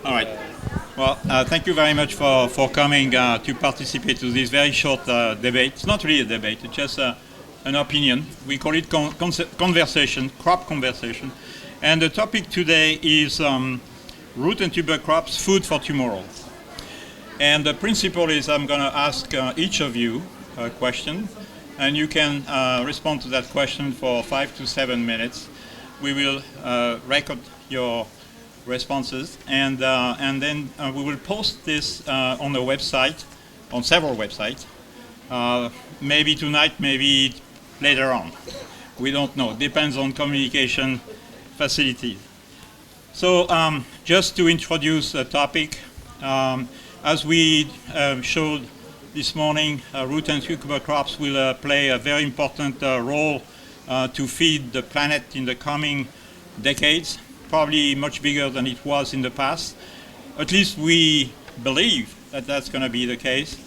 All right. Well, thank you very much for coming to participate to this very short debate. It's not really a debate, it's just an opinion. We call it conversation, crop conversation. And the topic today is root and tuber crops, food for tomorrow. And the principle is I'm going to ask each of you a question, and you can respond to that question for 5 to 7 minutes. We will record your responses, and then we will post this on the website, on several websites, maybe tonight, maybe later on. We don't know. Depends on communication facilities. So just to introduce the topic, as we showed this morning, root and tuber crops will play a very important role to feed the planet in the coming decades, probably much bigger than it was in the past. At least we believe that that's going to be the case.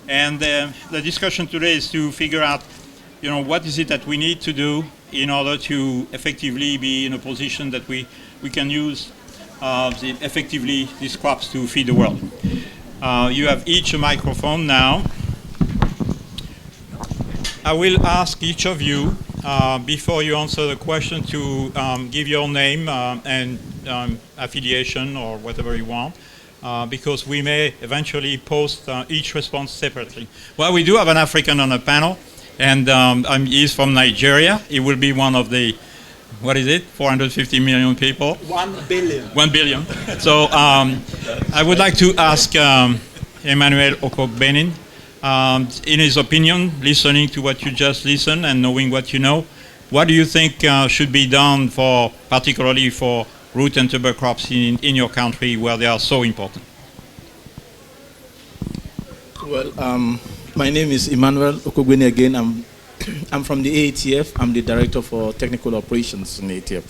And the discussion today is to figure out, what is it that we need to do in order to effectively be in a position that we can use effectively these crops to feed the world. You have each a microphone now. I will ask each of you, before you answer the question, to give your name and affiliation or whatever you want, because we may eventually post each response separately. Well, we do have an African on the panel, and he's from Nigeria. He will be one of the, 450 million people? 1 billion. 1 billion. So I would like to ask EOkogbenin, in his opinion, listening to what you just listened and knowing what you know, what do you think should be done particularly for root and tuber crops in your country where they are so important? Well, my name is EOkogbenin again. I'm from the AATF. I'm the Director for Technical Operations in AATF.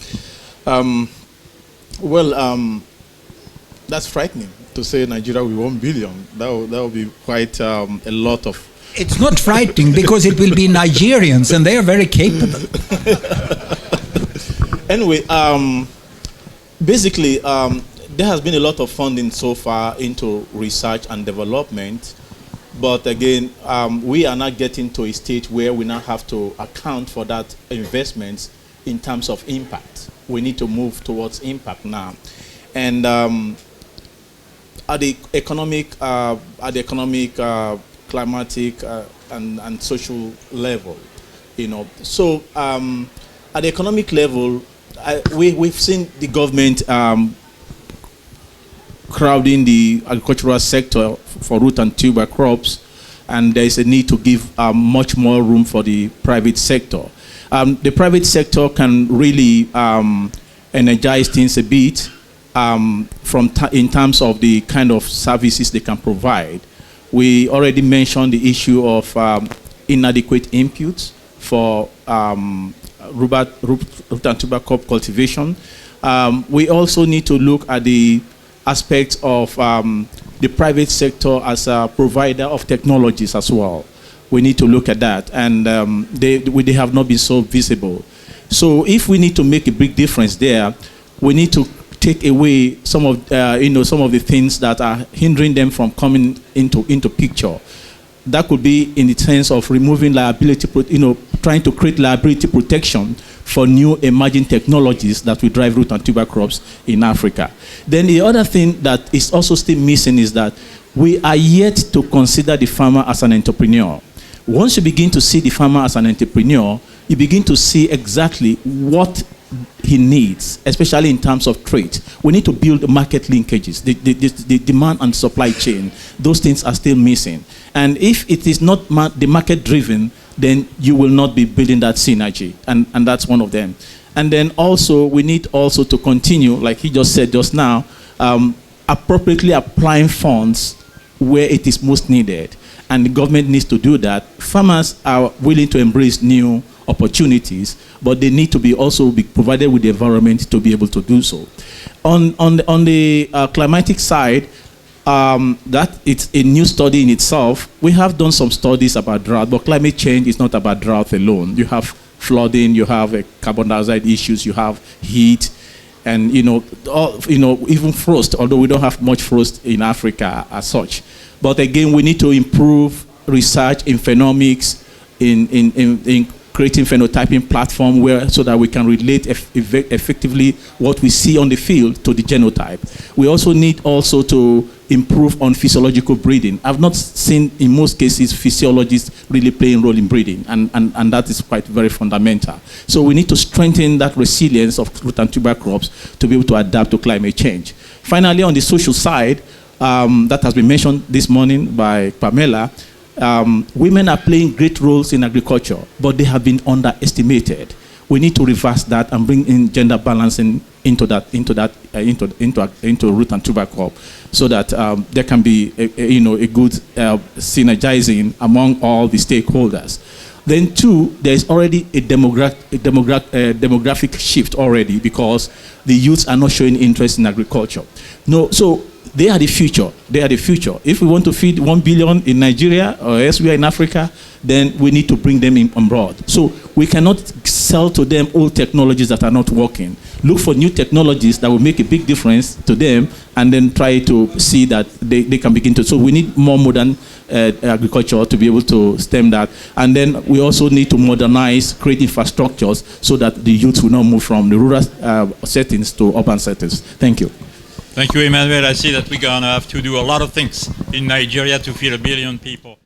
That's frightening to say Nigeria with 1 billion. That would be quite a lot of... It's not frightening because it will be Nigerians and they are very capable. Anyway, basically, there has been a lot of funding so far into research and development. But again, we are not getting to a stage where we now have to account for that investment in terms of impact. We need to move towards impact now. And at the economic, climatic, and social level, So at the economic level, we've seen the government crowding the agricultural sector for root and tuber crops, and there is a need to give much more room for the private sector. The private sector can really energize things a bit in terms of the kind of services they can provide. We already mentioned the issue of inadequate inputs for root and tuber crop cultivation. We also need to look at the aspects of the private sector as a provider of technologies as well. We need to look at that, and they have not been so visible. So if we need to make a big difference there, we need to take away some of the things that are hindering them from coming into picture. That could be in the sense of removing liability, trying to create liability protection for new emerging technologies that will drive root and tuber crops in Africa. Then the other thing that is also still missing is that we are yet to consider the farmer as an entrepreneur. Once you begin to see the farmer as an entrepreneur, you begin to see exactly what he needs, especially in terms of trade. We need to build market linkages, the demand and supply chain. Those things are still missing. And if it is not the market driven, then you will not be building that synergy. And that's one of them. And then also, we need also to continue, like he just said just now, appropriately applying funds where it is most needed. And the government needs to do that. Farmers are willing to embrace new opportunities, but they need to be provided with the environment to be able to do so. On the climatic side, that it's a new study in itself. We have done some studies about drought, but climate change is not about drought alone. You have flooding, you have carbon dioxide issues, you have heat, And even frost, although we don't have much frost in Africa as such. But again, we need to improve research in phenomics, in creating phenotyping platform so that we can relate effectively what we see on the field to the genotype. We also need to improve on physiological breeding. I've not seen in most cases physiologists really playing a role in breeding, and that is quite very fundamental. So we need to strengthen that resilience of root and tuber crops to be able to adapt to climate change. Finally, on the social side, that has been mentioned this morning by Pamela, women are playing great roles in agriculture, but they have been underestimated. We need to reverse that and bring in gender balancing into root and tuber crop, so that there can be a good synergizing among all the stakeholders. Then two, there is already a demographic shift already, because the youths are not showing interest in agriculture. So they are the future. They are the future. If we want to feed 1 billion in Nigeria or elsewhere in Africa, then we need to bring them on board. So we cannot sell to them old technologies that are not working. Look for new technologies that will make a big difference to them, and then try to see that they can begin to. So we need more modern agriculture to be able to stem that. And then we also need to modernize, create infrastructures so that the youth will not move from the rural settings to urban settings. Thank you. Thank you, Emmanuel. I see that we're going to have to do a lot of things in Nigeria to feed 1 billion people.